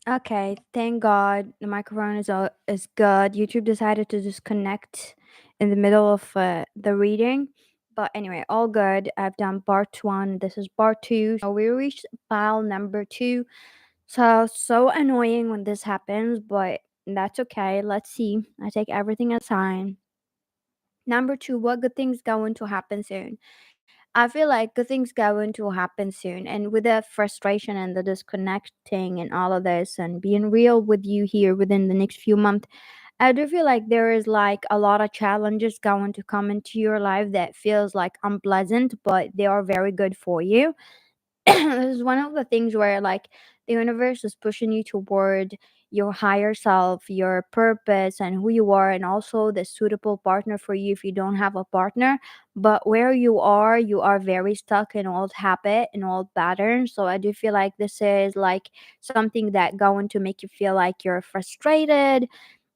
Okay, thank God the microphone is good. YouTube decided to disconnect in the middle of the reading, but anyway, all good. I've done part one. This is part two. So we reached file number two. So annoying when this happens, but that's okay. Let's see. I take everything as a sign. Number two, what good things going to happen soon? I feel like good things going to happen soon. And with the frustration and the disconnecting and all of this and being real with you here within the next few months, I do feel like there is like a lot of challenges going to come into your life that feels like unpleasant, but they are very good for you. This is one of the things where like the universe is pushing you toward your higher self, your purpose and who you are, and also the suitable partner for you if you don't have a partner. But where you are very stuck in old habit and old patterns. So I do feel like this is like something that going to make you feel like you're frustrated,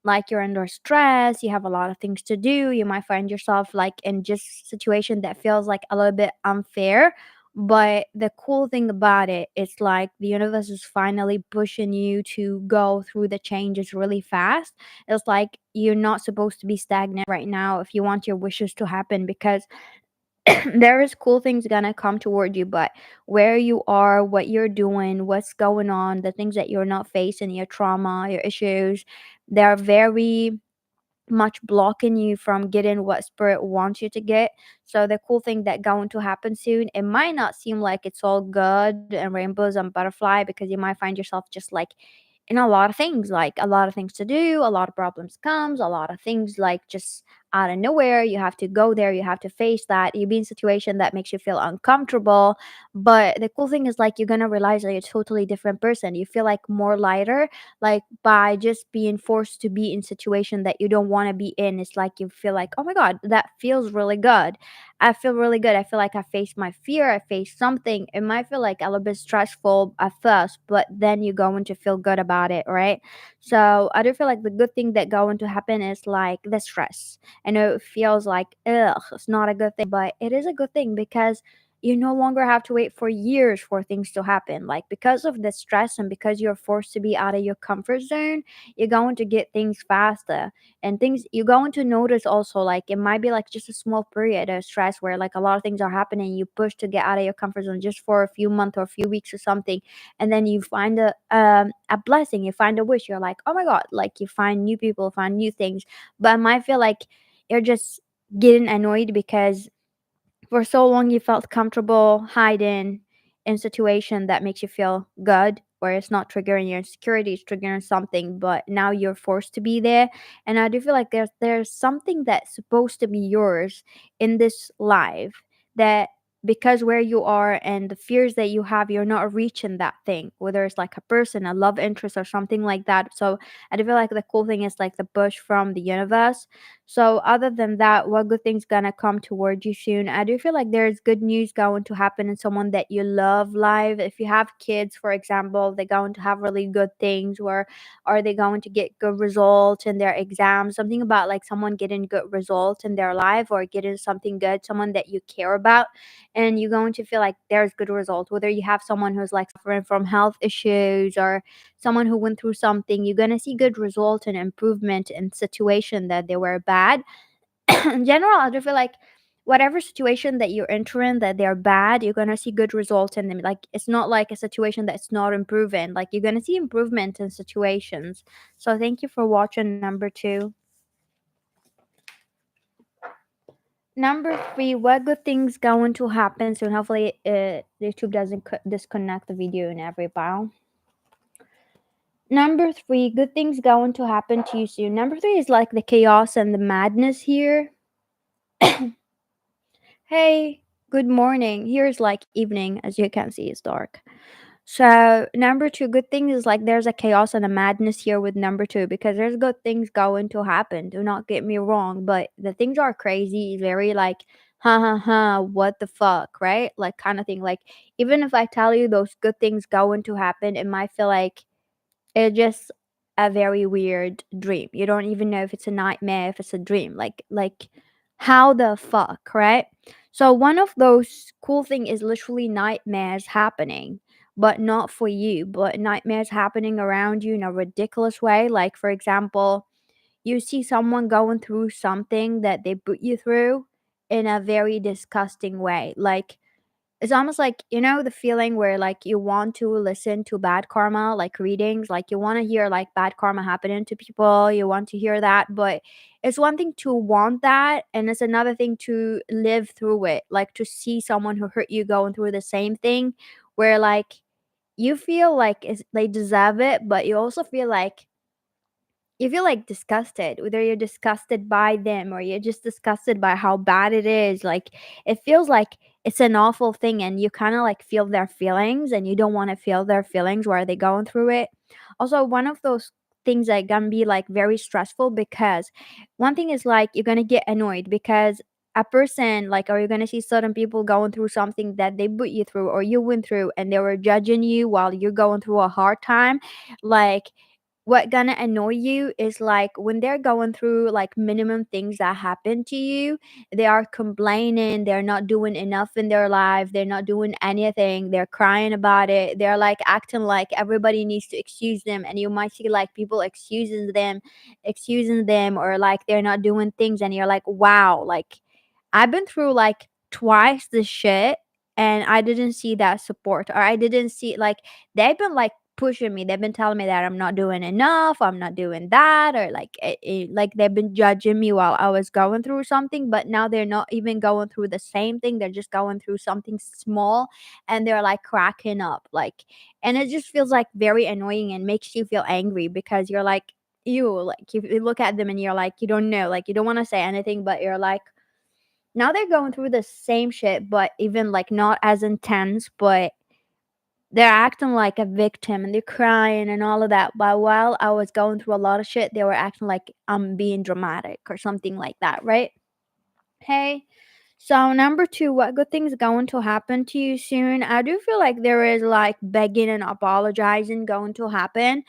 like you're under stress, you have a lot of things to do. You might find yourself like in just situation that feels like a little bit unfair, but the cool thing about it is like the universe is finally pushing you to go through the changes really fast. It's like you're not supposed to be stagnant right now if you want your wishes to happen, because there is cool things gonna come toward you, but where you are, what you're doing, what's going on, the things that you're not facing, your trauma, your issues, they're very much blocking you from getting what spirit wants you to get. So the cool thing that going to happen soon, it might not seem like it's all good and rainbows and butterfly, because you might find yourself just like in a lot of things, like a lot of things to do, a lot of problems comes, a lot of things like just out of nowhere. You have to go there, you have to face that. You be in a situation that makes you feel uncomfortable. But the cool thing is like you're gonna realize that you're a totally different person. You feel like more lighter, like by just being forced to be in situation that you don't want to be in. It's like you feel like, oh my god, that feels really good. I feel really good. I feel like I faced my fear, I faced something. It might feel like a little bit stressful at first, but then you're going to feel good about it, right? So I do feel like the good thing that going to happen is like the stress. I know it feels like ugh, it's not a good thing, but it is a good thing because you no longer have to wait for years for things to happen. Like because of the stress and because you're forced to be out of your comfort zone, you're going to get things faster. And things you're going to notice also, like it might be like just a small period of stress where like a lot of things are happening. You push to get out of your comfort zone just for a few months or a few weeks or something, and then you find a blessing, you find a wish. You're like, oh my god, like you find new people, find new things. But I might feel like you're just getting annoyed because for so long you felt comfortable hiding in situation that makes you feel good, where it's not triggering your insecurity, it's triggering something, but now you're forced to be there. And I do feel like there's something that's supposed to be yours in this life, that because where you are and the fears that you have, you're not reaching that thing, whether it's like a person, a love interest or something like that. So I do feel like the cool thing is like the push from the universe. So other than that, what good things gonna come towards you soon? I do feel like there's good news going to happen in someone that you love live. If you have kids, for example, they're going to have really good things. Where are they going to get good results in their exams? Something about like someone getting good results in their life or getting something good, someone that you care about, and you're going to feel like there's good results. Whether you have someone who's like suffering from health issues or someone who went through something, you're going to see good results and improvement in situation that they were bad. In general, I do feel like whatever situation that you're entering that they're bad, you're going to see good results in them. Like it's not like a situation that's not improving, like you're going to see improvement in situations. So thank you for watching number two. Number three, what good things going to happen soon? Hopefully YouTube doesn't disconnect the video in every pile. Number three, good things going to happen to you soon. Number three is like the chaos and the madness here. Hey, good morning. Here's like evening, as you can see, it's dark. So number two, good thing is like there's a chaos and a madness here with number two, because there's good things going to happen. Do not get me wrong, but the things are crazy, very like ha ha ha, what the fuck, right? Like kind of thing. Like even if I tell you those good things going to happen, it might feel like it's just a very weird dream. You don't even know if it's a nightmare, if it's a dream. Like how the fuck, right? So one of those cool thing is literally nightmares happening. but not for you, but nightmares happening around you in a ridiculous way. Like, for example, you see someone going through something that they put you through in a very disgusting way. Like, it's almost like, the feeling where like you want to listen to bad karma, like readings, like you want to hear like bad karma happening to people, you want to hear that, but it's one thing to want that, and it's another thing to live through it, like to see someone who hurt you going through the same thing, where like you feel like they deserve it, but you feel like disgusted. Whether you're disgusted by them or you're just disgusted by how bad it is. Like, it feels like it's an awful thing, and you kind of like feel their feelings, and you don't want to feel their feelings while they going through it. Also, one of those things that can be like very stressful, because one thing is like you're gonna get annoyed because a person, like, or you're gonna see certain people going through something that they put you through or you went through, and they were judging you while you're going through a hard time. Like, what gonna annoy you is like when they're going through like minimum things that happen to you, they are complaining, they're not doing enough in their life, they're not doing anything, they're crying about it, they're like acting like everybody needs to excuse them, and you might see like people excusing them, or like they're not doing things, and you're like, wow, like I've been through like twice this shit, and I didn't see that support, or I didn't see like they've been like pushing me. They've been telling me that I'm not doing enough, I'm not doing that, or like like they've been judging me while I was going through something, but now they're not even going through the same thing. They're just going through something small, and they're like cracking up, like, and it just feels like very annoying and makes you feel angry because you're like, like you look at them and you're like, you don't know, like you don't want to say anything, but you're like, now they're going through the same shit, but even like not as intense, but they're acting like a victim and they're crying and all of that. But while I was going through a lot of shit, they were acting like I'm being dramatic or something like that, right? Hey. So number two, what good things going to happen to you soon? I do feel like there is like begging and apologizing going to happen.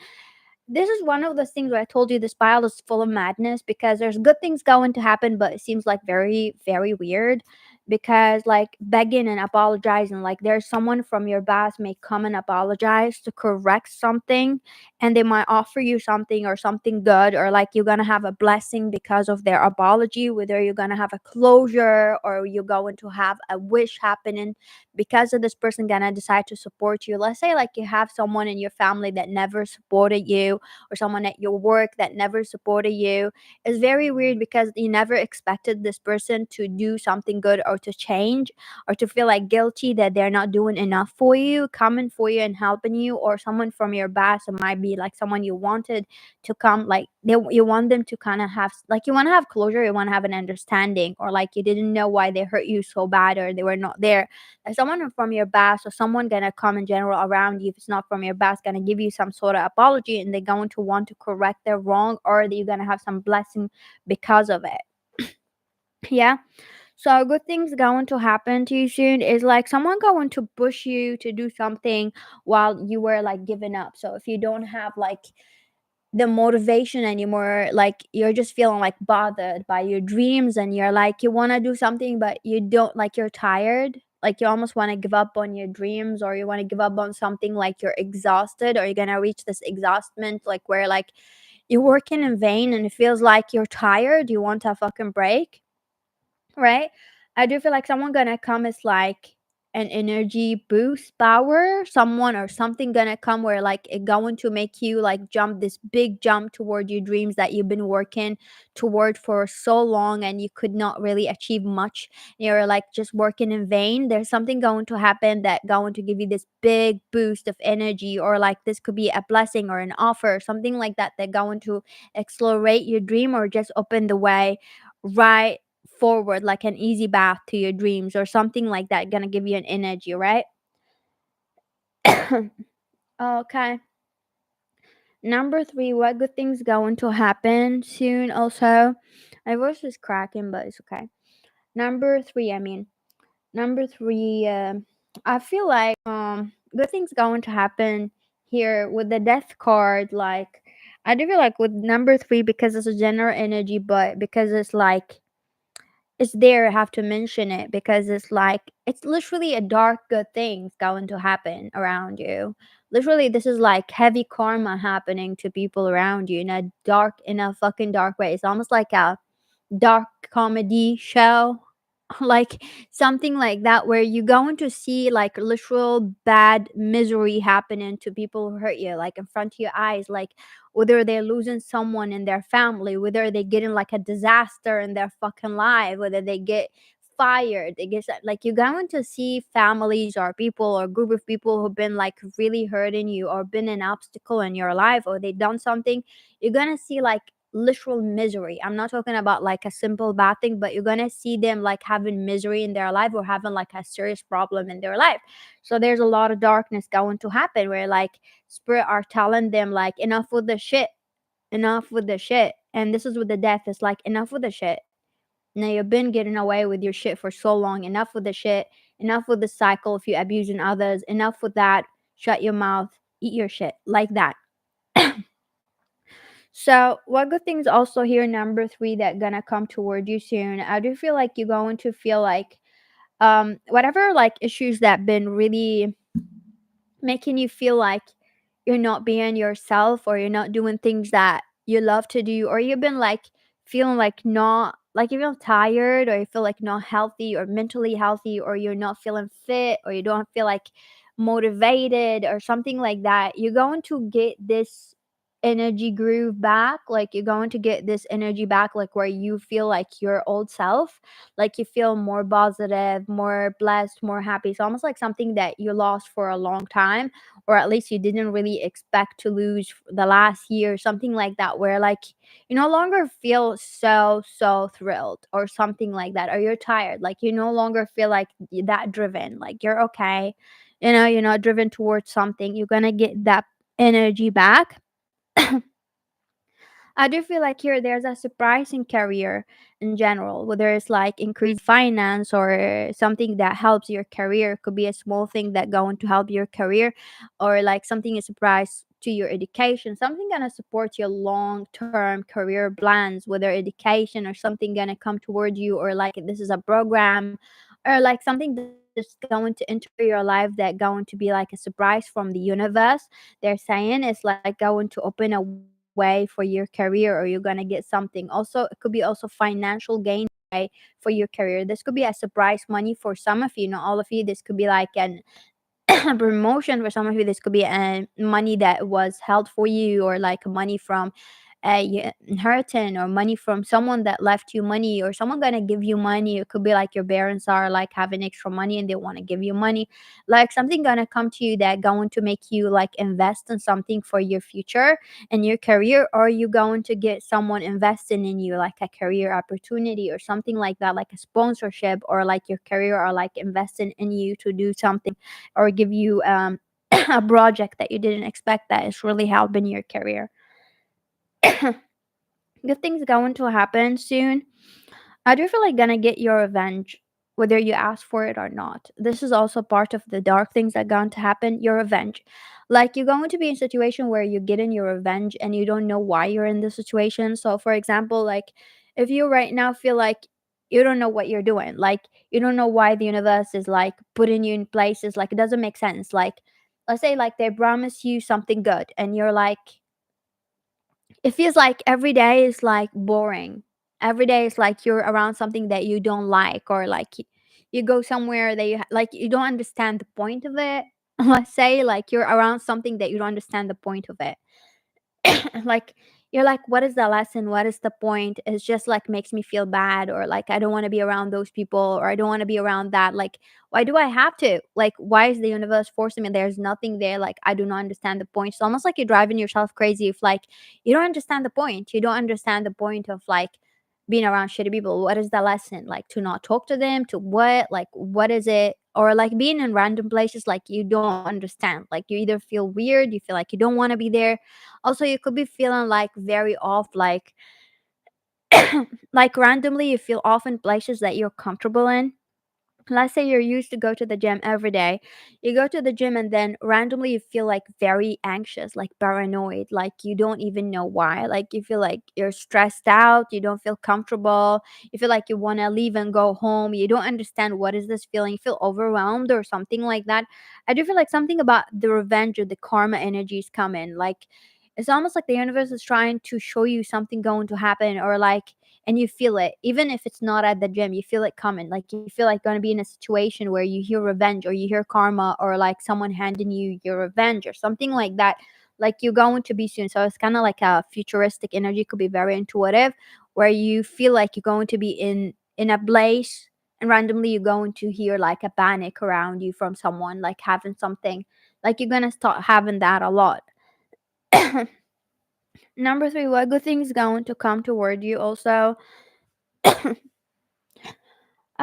This is one of those things where I told you this pile is full of madness, because there's good things going to happen, but it seems like very, very weird. Because like begging and apologizing, like there's someone from your past may come and apologize to correct something, and they might offer you something or something good, or like you're gonna have a blessing because of their apology, whether you're gonna have a closure or you're going to have a wish happening because of this person gonna decide to support you. Let's say like you have someone in your family that never supported you, or someone at your work that never supported you. It's very weird because you never expected this person to do something good or to change, or to feel like guilty that they're not doing enough for you, coming for you and helping you, or someone from your past. It might be like someone you wanted to come, like you want them to kind of have, like, you want to have closure, you want to have an understanding, or like you didn't know why they hurt you so bad, or they were not there. Like someone from your past, or someone gonna come in general around you, if it's not from your past, gonna give you some sort of apology, and they're going to want to correct their wrong, or that you're gonna have some blessing because of it. Yeah. So good things going to happen to you soon is like someone going to push you to do something while you were like giving up. So if you don't have like the motivation anymore, like you're just feeling like bothered by your dreams, and you're like you want to do something but you don't, like you're tired, like you almost want to give up on your dreams, or you want to give up on something, like you're exhausted, or you're gonna reach this exhaustment, like where like you're working in vain and it feels like you're tired, you want a fucking break, right? I do feel like someone gonna come is like an energy boost power, someone or something gonna come where like it going to make you like jump this big jump toward your dreams that you've been working toward for so long, and you could not really achieve much. You're like just working in vain. There's something going to happen that going to give you this big boost of energy, or like this could be a blessing or an offer, something like that, that going to accelerate your dream, or just open the way right forward, like an easy path to your dreams, or something like that, gonna give you an energy, right? Okay. Number three, what good things going to happen soon? Also, my voice is cracking, but it's okay. Number three, I mean, number three, I feel like good things going to happen here with the death card. Like, I do feel like with number three, because it's a general energy, but because it's like it's there. I have to mention it because it's like it's literally a dark good things going to happen around you. Literally, this is like heavy karma happening to people around you in a fucking dark way. It's almost like a dark comedy show, like something like that, where you're going to see like literal bad misery happening to people who hurt you, like in front of your eyes, like whether they're losing someone in their family, whether they get in like a disaster in their fucking life, whether they get fired, they get like you're going to see families or people or group of people who've been like really hurting you or been an obstacle in your life or they done something. You're gonna see like literal misery. I'm not talking about like a simple bad thing, but you're gonna see them like having misery in their life or having like a serious problem in their life. So there's a lot of darkness going to happen where like spirit are telling them like enough with the shit, enough with the shit. And this is with the death. It's like enough with the shit. Now you've been getting away with your shit for so long. Enough with the shit. Enough with the cycle if you're abusing others. Enough with that. Shut your mouth. Eat your shit. Like that. So, what good things also here, number three, that gonna come toward you soon? I do feel like you're going to feel like whatever like issues that been really making you feel like you're not being yourself or you're not doing things that you love to do, or you've been like feeling like not like you feel tired or you feel like not healthy or mentally healthy or you're not feeling fit or you don't feel like motivated or something like that. You're going to get this energy groove back, like you're going to get this energy back, like where you feel like your old self, like you feel more positive, more blessed, more happy. It's almost like something that you lost for a long time, or at least you didn't really expect to lose the last year, something like that, where like you no longer feel so thrilled or something like that, or you're tired, like you no longer feel like that driven, like you're okay, you're not driven towards something. You're gonna get that energy back. I do feel like here there's a surprising career in general, whether it's like increased finance or something that helps your career. Could be a small thing that going to help your career, or like something a surprise to your education, something gonna support your long term career plans, whether education or something gonna come toward you, or like this is a program, or like something that's going to enter your life that going to be like a surprise from the universe. They're saying it's like going to open a way for your career, or you're gonna get something. Also, it could be also financial gain way for your career. This could be a surprise money for some of you, not all of you. This could be like an promotion for some of you. This could be money that was held for you, or like money from a inheritance, or money from someone that left you money, or someone gonna give you money. It could be like your parents are like having extra money and they want to give you money, like something gonna come to you that going to make you like invest in something for your future and your career, or you going to get someone investing in you, like a career opportunity or something like that, like a sponsorship, or like your career, or like investing in you to do something, or give you a project that you didn't expect that is really helping your career. Good things going to happen soon. I do feel like gonna get your revenge, whether you ask for it or not. This is also part of the dark things that going to happen. Your revenge, like you're going to be in a situation where you're getting your revenge and you don't know why you're in this situation. So, for example, like if you right now feel like you don't know what you're doing, like you don't know why the universe is like putting you in places, like it doesn't make sense. Like let's say like they promise you something good, and you're like it feels like every day is like boring. Every day is like you're around something that you don't like, or like you go somewhere that like you don't understand the point of it. Let's say like you're around something that you don't understand the point of it. Like you're like, what is the lesson, what is the point? It's just like makes me feel bad, or like I don't want to be around those people, or I don't want to be around that. Like why do I have to, like why is the universe forcing me? There's nothing there, like I do not understand the point. It's almost like you're driving yourself crazy if like you don't understand the point. You don't understand the point of like being around shitty people. What is the lesson, like to not talk to them, to what, like what is it? Or like being in random places like you don't understand, like you either feel weird, you feel like you don't want to be there. Also, you could be feeling like very off, like like randomly you feel off in places that you're comfortable in. Let's say you're used to go to the gym every day. You go to the gym and then randomly you feel like very anxious, like paranoid, like you don't even know why. Like you feel like you're stressed out, you don't feel comfortable, you feel like you want to leave and go home. You don't understand what is this feeling. You feel overwhelmed or something like that. I do feel like something about the revenge or the karma energies come in. Like it's almost like the universe is trying to show you something going to happen, or like, and you feel it even if it's not at the gym. You feel it coming, like you feel like going to be in a situation where you hear revenge or you hear karma, or like someone handing you your revenge or something like that, like you're going to be soon. So it's kind of like a futuristic energy, could be very intuitive, where you feel like you're going to be in a place, and randomly you're going to hear like a panic around you from someone like having something, like you're going to start having that a lot. Number three, what good things going to come toward you also? I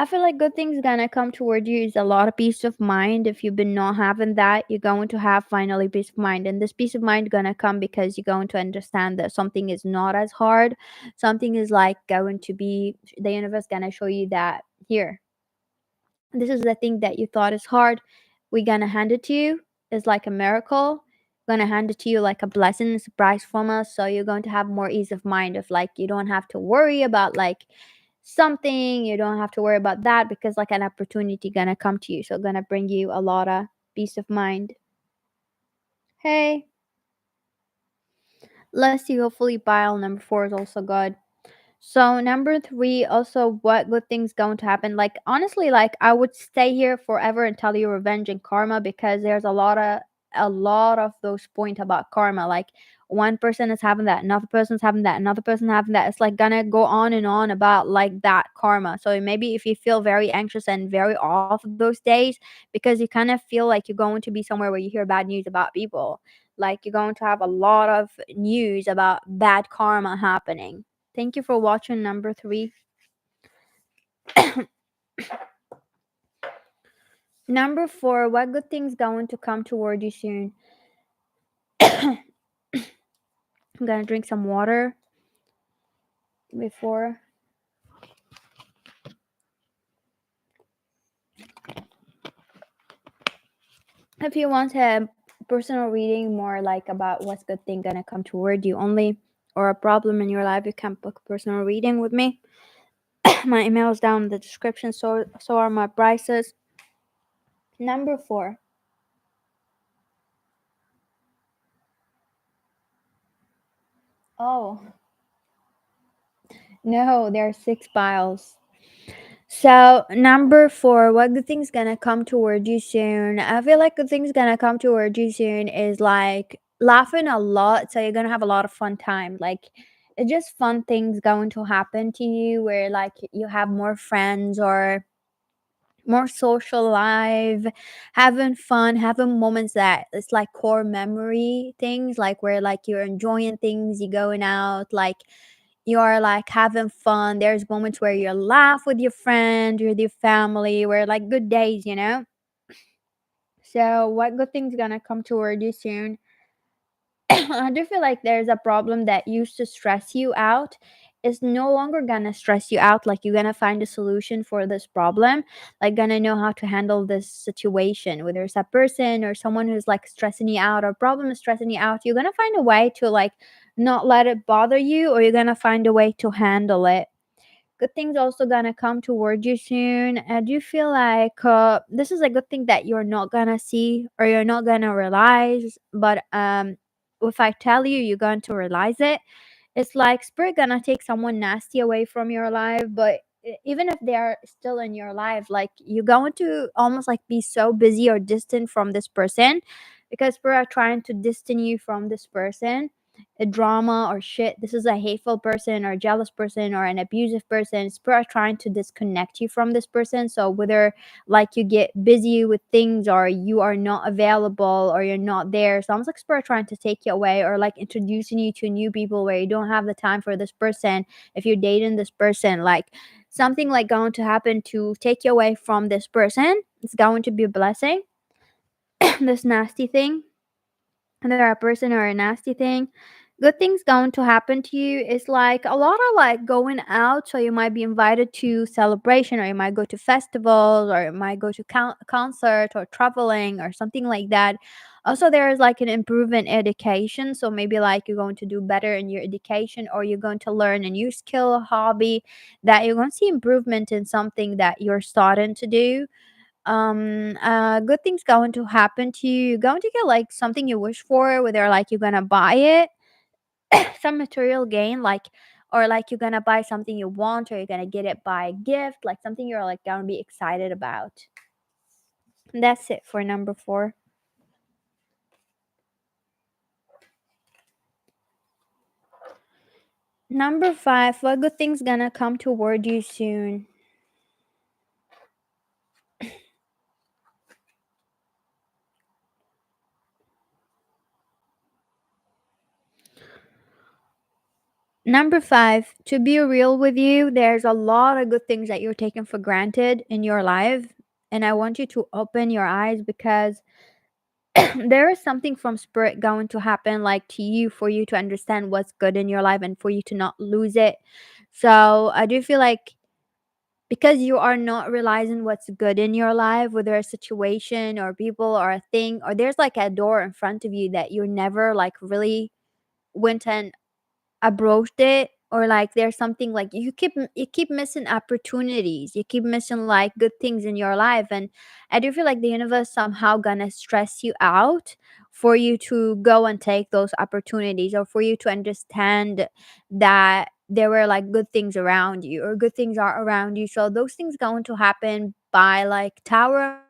feel like good things gonna come toward you is a lot of peace of mind. If you've been not having that, you're going to have finally peace of mind. And this peace of mind gonna come because you're going to understand that something is not as hard. Something is like going to be, the universe gonna show you that here, this is the thing that you thought is hard. We're gonna hand it to you. It's like a miracle. Gonna hand it to you like a blessing, a surprise from us. So you're going to have more ease of mind of like you don't have to worry about like something. You don't have to worry about that because like an opportunity gonna come to you. So gonna bring you a lot of peace of mind. Hey, let's see. Hopefully, pile number four is also good. So number three, also what good things going to happen? Like honestly, like I would stay here forever and tell you revenge and karma, because there's a lot of those point about karma. Like one person is having that, another person's having that, another person having that. It's like gonna go on and on about like that karma. So maybe if you feel very anxious and very off those days, because you kind of feel like you're going to be somewhere where you hear bad news about people. Like you're going to have a lot of news about bad karma happening. Thank you for watching number three. Number four, what good things going to come toward you soon? I'm gonna drink some water before. If you want a personal reading more like about what's good thing gonna come toward you only, or a problem in your life, you can book a personal reading with me. My email is down in the description, so are my prices. Number four. Oh no, there are six piles. So number four, what good thing's gonna come toward you soon? I feel like good thing's gonna come toward you soon is like laughing a lot. So you're gonna have a lot of fun time. Like it's just fun things going to happen to you where like you have more friends or more social life, having fun, having moments that it's like core memory things, like where like you're enjoying things, you're going out, like you're like having fun. There's moments where you laugh with your friend, with your family, where like good days, you know? So what good thing's gonna come toward you soon? I do feel like there's a problem that used to stress you out is no longer gonna stress you out. Like you're gonna find a solution for this problem, like gonna know how to handle this situation, whether it's a person or someone who's like stressing you out or problem is stressing you out. You're gonna find a way to like not let it bother you, or you're gonna find a way to handle it. Good things also gonna come toward you soon. I do feel like this is a good thing that you're not gonna see or you're not gonna realize, but if I tell you, you're going to realize it. It's like spirit gonna take someone nasty away from your life, but even if they are still in your life, like you're going to almost like be so busy or distant from this person, because spirit are trying to distance you from this person. A drama or shit, this is a hateful person or a jealous person or an abusive person. Spirit are trying to disconnect you from this person. So whether like you get busy with things or you are not available or you're not there, so almost like spirit trying to take you away, or like introducing you to new people where you don't have the time for this person. If you're dating this person, like something like going to happen to take you away from this person. It's going to be a blessing. This nasty thing, either a person or a nasty thing, Good things going to happen to you is like a lot of like going out, so you might be invited to celebration, or you might go to festivals, or you might go to concert or traveling or something like that. Also, there is like an improvement in education, so maybe like you're going to do better in your education, or you're going to learn a new skill or hobby that you're going to see improvement in something that you're starting to do. Good things going to happen to you. You're going to get like something you wish for, whether like you're gonna buy it, some material gain, like, or like you're gonna buy something you want, or you're gonna get it by gift, like something you're like gonna be excited about. That's it for number 4. Number 5, what good thing's gonna come toward you soon? Number 5, to be real with you, there's a lot of good things that you're taking for granted in your life, and I want you to open your eyes, because there is something from spirit going to happen like to you, for you to understand what's good in your life and for you to not lose it. So I do feel like, because you are not realizing what's good in your life, whether a situation or people or a thing, or there's like a door in front of you that you never like really went and approached it, or like there's something like you keep missing opportunities, you keep missing like good things in your life. And I do feel like the universe somehow gonna stress you out for you to go and take those opportunities, or for you to understand that there were like good things around you, or good things are around you. So those things going to happen by like tower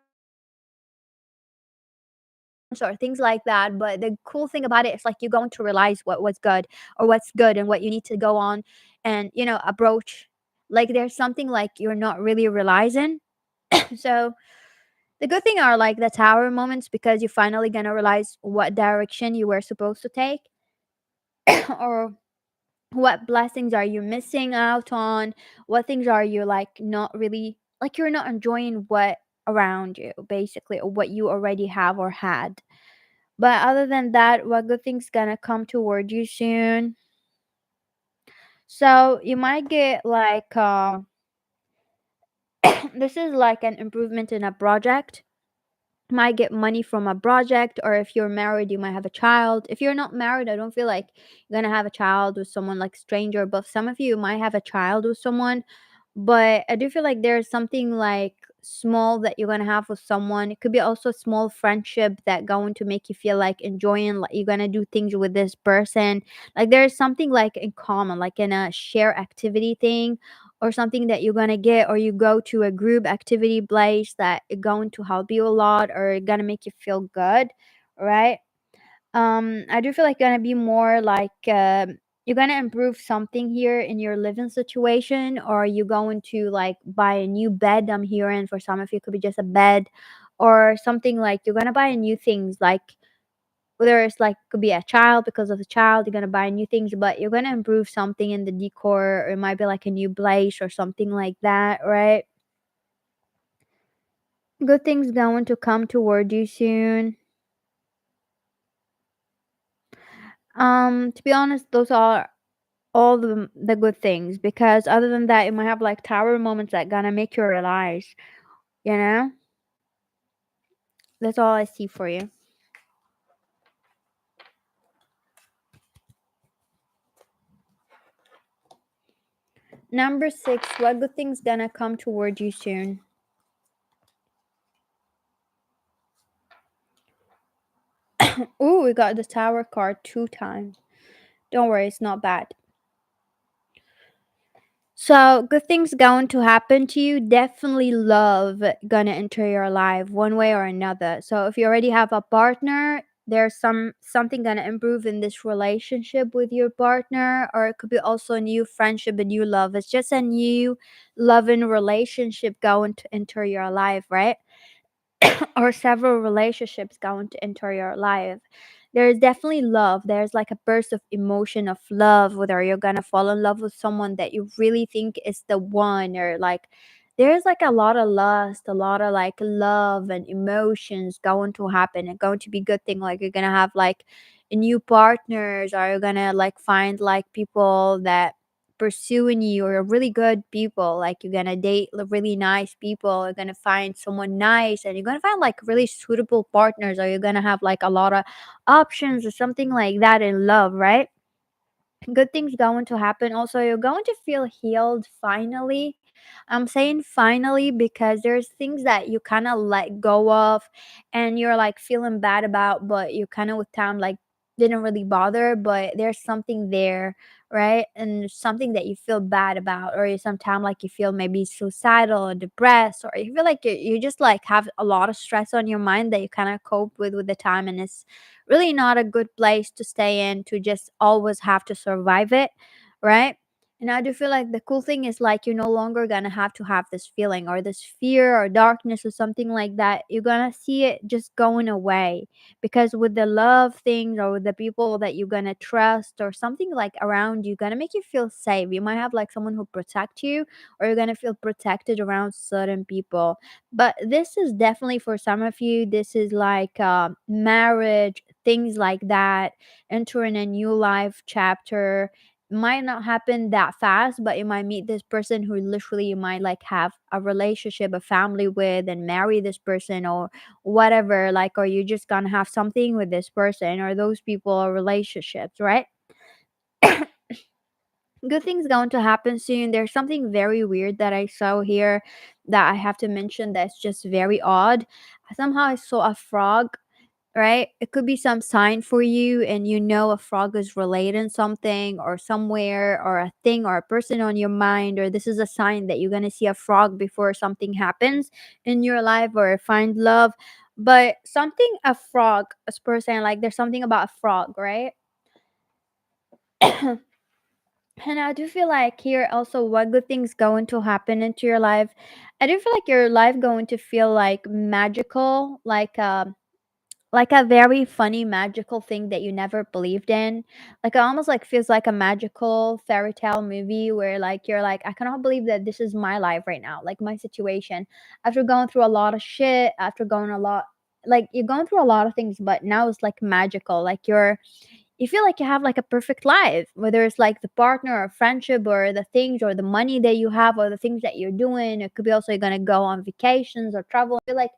or things like that. But the cool thing about it is like you're going to realize what was good, or what's good, and what you need to go on and approach. Like there's something like you're not really realizing. So the good thing are like the tower moments, because you're finally gonna realize what direction you were supposed to take, or what blessings are you missing out on, what things are you like not really, like you're not enjoying what around you basically, or what you already have or had. But other than that, what good thing's gonna come toward you soon? So you might get like this is like an improvement in a project. Might get money from a project, or if you're married, you might have a child. If you're not married, I don't feel like you're gonna have a child with someone like stranger, but some of you might have a child with someone. But I do feel like there's something like small that you're gonna have with someone. It could be also a small friendship that going to make you feel like enjoying, like you're gonna do things with this person. Like there's something like in common, like in a share activity thing, or something that you're gonna get, or you go to a group activity place that is going to help you a lot, or gonna make you feel good, right? I do feel like gonna be more like you're gonna improve something here in your living situation, or you going to like buy a new bed. I'm hearing for some of you it could be just a bed, or something like you're gonna buy a new things, like whether it's like could be a child, because of the child you're gonna buy new things, but you're gonna improve something in the decor, or it might be like a new place or something like that, right? Good things going to come toward you soon. To be honest, those are all the good things, because other than that, you might have like tower moments that gonna make you realize, you know? That's all I see for you. Number 6, what good thing's gonna come toward you soon? Ooh, we got the tower card 2 times. Don't worry, it's not bad. So, good things going to happen to you. Definitely love gonna enter your life one way or another. So, if you already have a partner, there's something gonna improve in this relationship with your partner, or it could be also a new friendship, a new love. It's just a new loving relationship going to enter your life, right? Or several relationships going to enter your life. There's definitely love. There's like a burst of emotion of love, whether you're gonna fall in love with someone that you really think is the one, or like there's like a lot of lust, a lot of like love and emotions going to happen, and going to be good thing. Like you're gonna have like new partners? Are you gonna like find like people that pursuing you or really good people? Like you're gonna date really nice people, you're gonna find someone nice, and you're gonna find like really suitable partners, or you're gonna have like a lot of options or something like that in love, right? Good things going to happen. Also, you're going to feel healed finally. I'm saying finally because there's things that you kind of let go of and you're like feeling bad about, but you kind of with time like didn't really bother, but there's something there, right? And something that you feel bad about, or you sometimes like you feel maybe suicidal or depressed, or you feel like you just like have a lot of stress on your mind that you kind of cope with the time, and it's really not a good place to stay in, to just always have to survive it, right? And I do feel like the cool thing is like you're no longer gonna have to have this feeling or this fear or darkness or something like that. You're gonna see it just going away, because with the love things or with the people that you're gonna trust or something like around you, gonna make you feel safe. You might have like someone who protect you, or you're gonna feel protected around certain people. But this is definitely for some of you, this is like marriage, things like that, entering a new life chapter. Might not happen that fast, but you might meet this person who literally you might like have a relationship, a family with, and marry this person or whatever. Like, or you just gonna have something with this person or those people or relationships, right? Good things going to happen soon. There's something very weird that I saw here that I have to mention that's just very odd. Somehow I saw a frog, right? It could be some sign for you, and you know a frog is related something or somewhere or a thing or a person on your mind, or this is a sign that you're gonna see a frog before something happens in your life or find love. But something a frog, a person like there's something about a frog, right? And I do feel like here also what good things going to happen into your life. I do feel like your life going to feel like magical, like a very funny magical thing that you never believed in. Like it almost like feels like a magical fairy tale movie where like you're like, I cannot believe that this is my life right now, like my situation. After going through a lot of shit, after going a lot, like you're going through a lot of things, but now it's like magical. Like you feel like you have like a perfect life, whether it's like the partner or friendship or the things or the money that you have or the things that you're doing. It could be also you're gonna go on vacations or travel. I feel like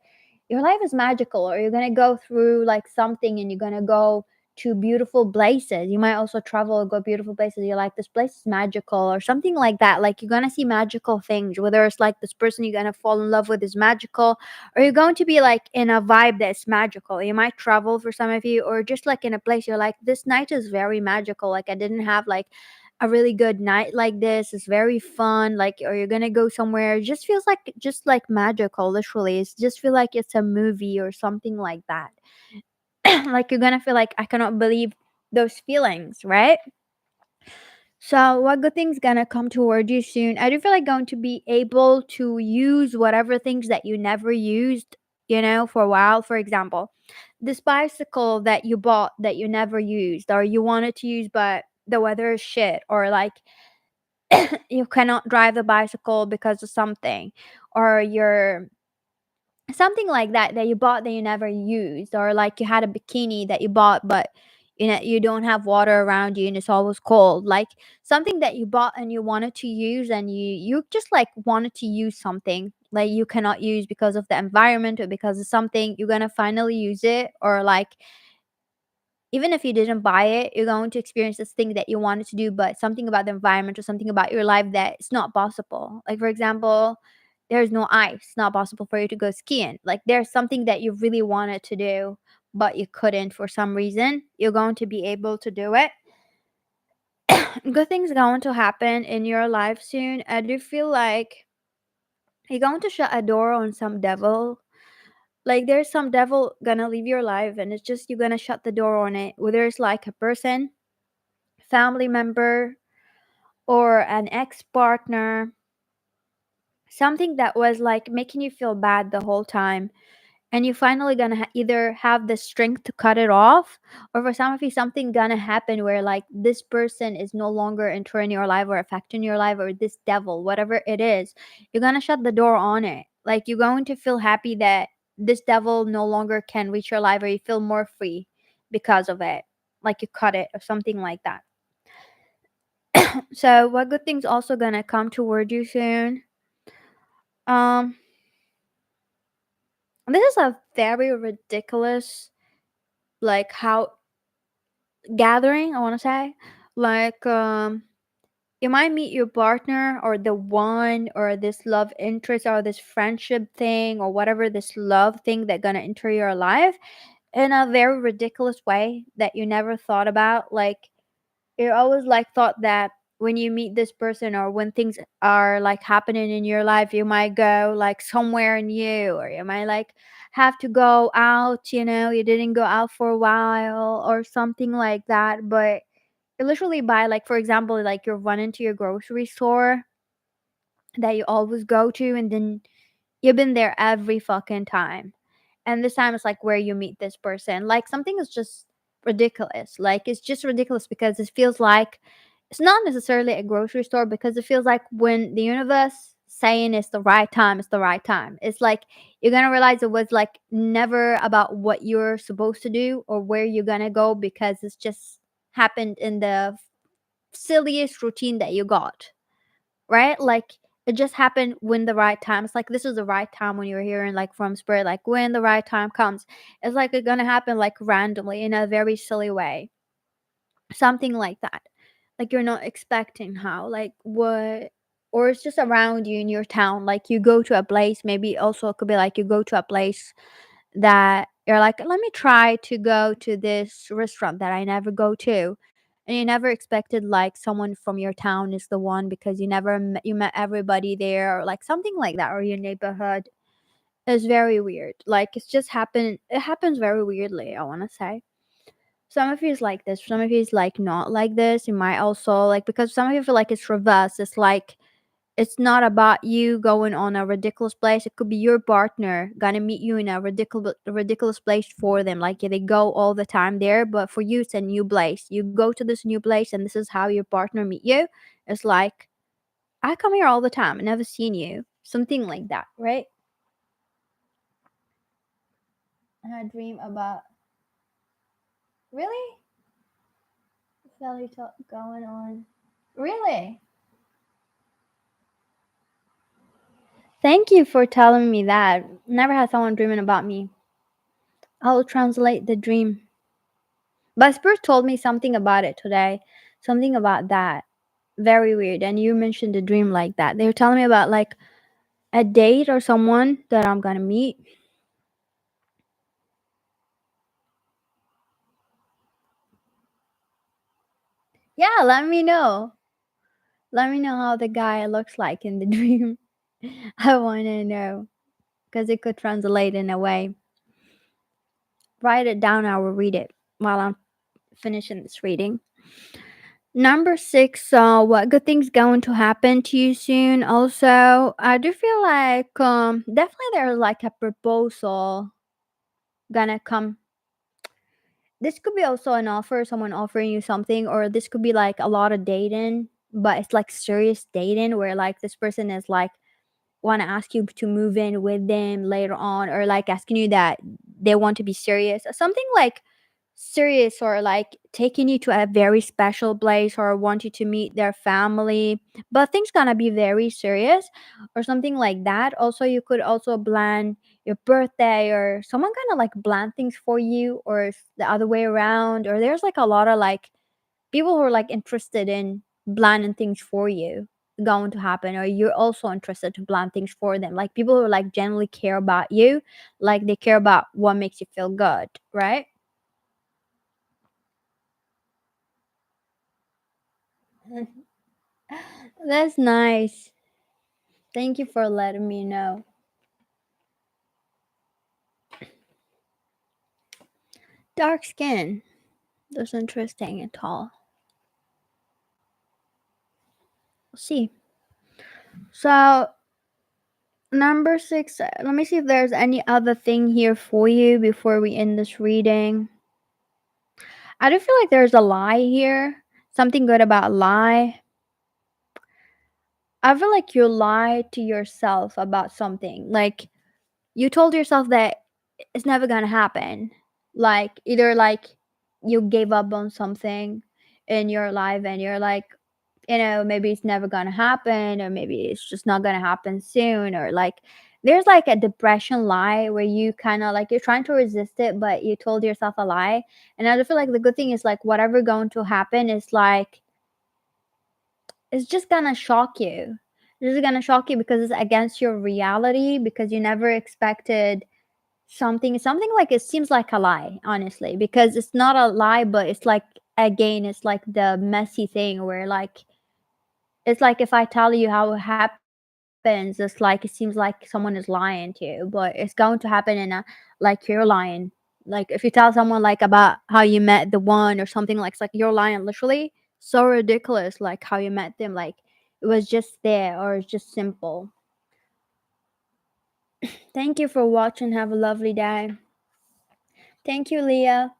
your life is magical, or you're gonna go through like something and you're gonna go to beautiful places. You might also travel or go beautiful places. You're like, this place is magical or something like that. Like you're gonna see magical things, whether it's like this person you're gonna fall in love with is magical, or you're going to be like in a vibe that's magical. You might travel for some of you, or just like in a place you're like, this night is very magical. Like I didn't have like a really good night like this. It's very fun. Like, or you're gonna go somewhere. It just feels like just like magical. Literally, it's just feel like it's a movie or something like that. Like you're gonna feel like I cannot believe those feelings, right? So what good things gonna come toward you soon? I do feel like going to be able to use whatever things that you never used, for a while. For example, this bicycle that you bought that you never used or you wanted to use, but the weather is shit, or like you cannot drive the bicycle because of something, or you're something like that that you bought that you never used, or like you had a bikini that you bought but you don't have water around you and it's always cold. Like something that you bought and you wanted to use, and you just like wanted to use something like you cannot use because of the environment or because of something. You're gonna finally use it, or like even if you didn't buy it, you're going to experience this thing that you wanted to do, but something about the environment or something about your life that it's not possible. Like for example, there's no ice. It's not possible for you to go skiing. Like there's something that you really wanted to do, but you couldn't for some reason. You're going to be able to do it. Good things going to happen in your life soon. I do feel like you're going to shut a door on some devil. Like there's some devil gonna leave your life, and it's just you're gonna shut the door on it. Whether it's like a person, family member, or an ex partner, something that was like making you feel bad the whole time. And you're finally gonna either have the strength to cut it off, or for some of you, something gonna happen where like this person is no longer entering your life or affecting your life, or this devil, whatever it is, you're gonna shut the door on it. Like you're going to feel happy that this devil no longer can reach your life, or you feel more free because of it. like you cut it or something like that. So what good things also gonna come toward you soon? Um, this is a very ridiculous, like, how gathering, I want to say, like, you might meet your partner or the one or this love interest or this friendship thing or whatever, this love thing that gonna enter your life in a very ridiculous way that you never thought about. Like, you always like thought that when you meet this person or when things are like happening in your life, you might go like somewhere new, or you might like have to go out, you didn't go out for a while or something like that. But you literally buy, like, for example, like you're running to your grocery store that you always go to, and then you've been there every fucking time. And this time it's like where you meet this person. Like, something is just ridiculous. Like, it's just ridiculous because it feels like it's not necessarily a grocery store, because it feels like when the universe saying it's the right time, it's the right time. It's like you're gonna realize it was like never about what you're supposed to do or where you're gonna go, because it's just happened in the silliest routine that you got, right? Like, it just happened when the right time. It's like this is the right time when you're hearing like from spirit, like when the right time comes. It's like it's gonna happen like randomly in a very silly way. Something like that. Like you're not expecting how, like what, or it's just around you in your town. Like you go to a place, maybe also it could be like you go to a place that you're like, let me try to go to this restaurant that I never go to. And you never expected like someone from your town is the one, because you met everybody there or like something like that, or your neighborhood. Is very weird. Like it's just happened. It happens very weirdly, I want to say. Some of you is like this, some of you is like not like this. You might also like, because some of you feel like it's reverse. It's like it's not about you going on a ridiculous place. It could be your partner gonna meet you in a ridiculous place for them. Like, yeah, they go all the time there, but for you it's a new place. You go to this new place and this is how your partner meet you. It's like, I come here all the time. I never seen you. Something like that, right? I dream about, really? Fairy tale going on. Really? Thank you for telling me that. Never had someone dreaming about me. I'll translate the dream. But Spirit told me something about it today. Something about that. Very weird. And you mentioned a dream like that. They were telling me about like a date or someone that I'm gonna meet. Yeah, let me know. Let me know how the guy looks like in the dream. I wanna know. Because it could translate in a way. Write it down, I will read it while I'm finishing this reading. Number 6, what good things going to happen to you soon? Also, I do feel like definitely there's like a proposal gonna come. This could be also an offer, someone offering you something, or this could be like a lot of dating, but it's like serious dating where like this person is like want to ask you to move in with them later on, or like asking you that they want to be serious, or something like serious, or like taking you to a very special place, or want you to meet their family, but things gonna be very serious or something like that. Also, you could also plan your birthday, or someone gonna like plan things for you, or it's the other way around, or there's like a lot of like people who are like interested in planning things for you going to happen, or you're also interested to plan things for them, like people who like generally care about you, like they care about what makes you feel good, right? That's nice. Thank you for letting me know. Dark skin, that's interesting at all. Let's see. So number 6, let me see if there's any other thing here for you before we end this reading. I do feel like there's a lie here. Something good about lie. I feel like you lied to yourself about something. Like you told yourself that it's never gonna happen. Like either like you gave up on something in your life and you're like, maybe it's never gonna happen, or maybe it's just not gonna happen soon, or like there's like a depression lie where you kind of like you're trying to resist it, but you told yourself a lie. And I feel like the good thing is like whatever going to happen is like it's just gonna shock you. This is gonna shock you because it's against your reality, because you never expected something like it seems like a lie, honestly, because it's not a lie, but it's like again, it's like the messy thing where like it's like if I tell you how it happens, it's like it seems like someone is lying to you, but it's going to happen in a like you're lying. Like if you tell someone like about how you met the one or something, like it's like you're lying literally. So ridiculous, like how you met them, like it was just there or it's just simple. Thank you for watching. Have a lovely day. Thank you, Leah.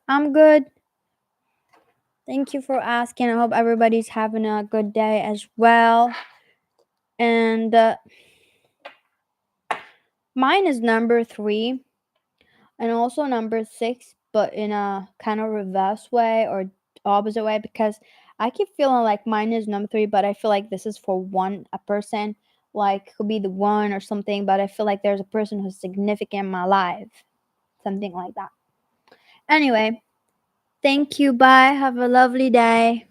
I'm good. Thank you for asking. I hope everybody's having a good day as well. And mine is number 3 and also number 6, but in a kind of reverse way or opposite way, because I keep feeling like mine is number 3, but I feel like this is for a person, like could be the one or something, but I feel like there's a person who's significant in my life, something like that. Anyway, thank you. Bye. Have a lovely day.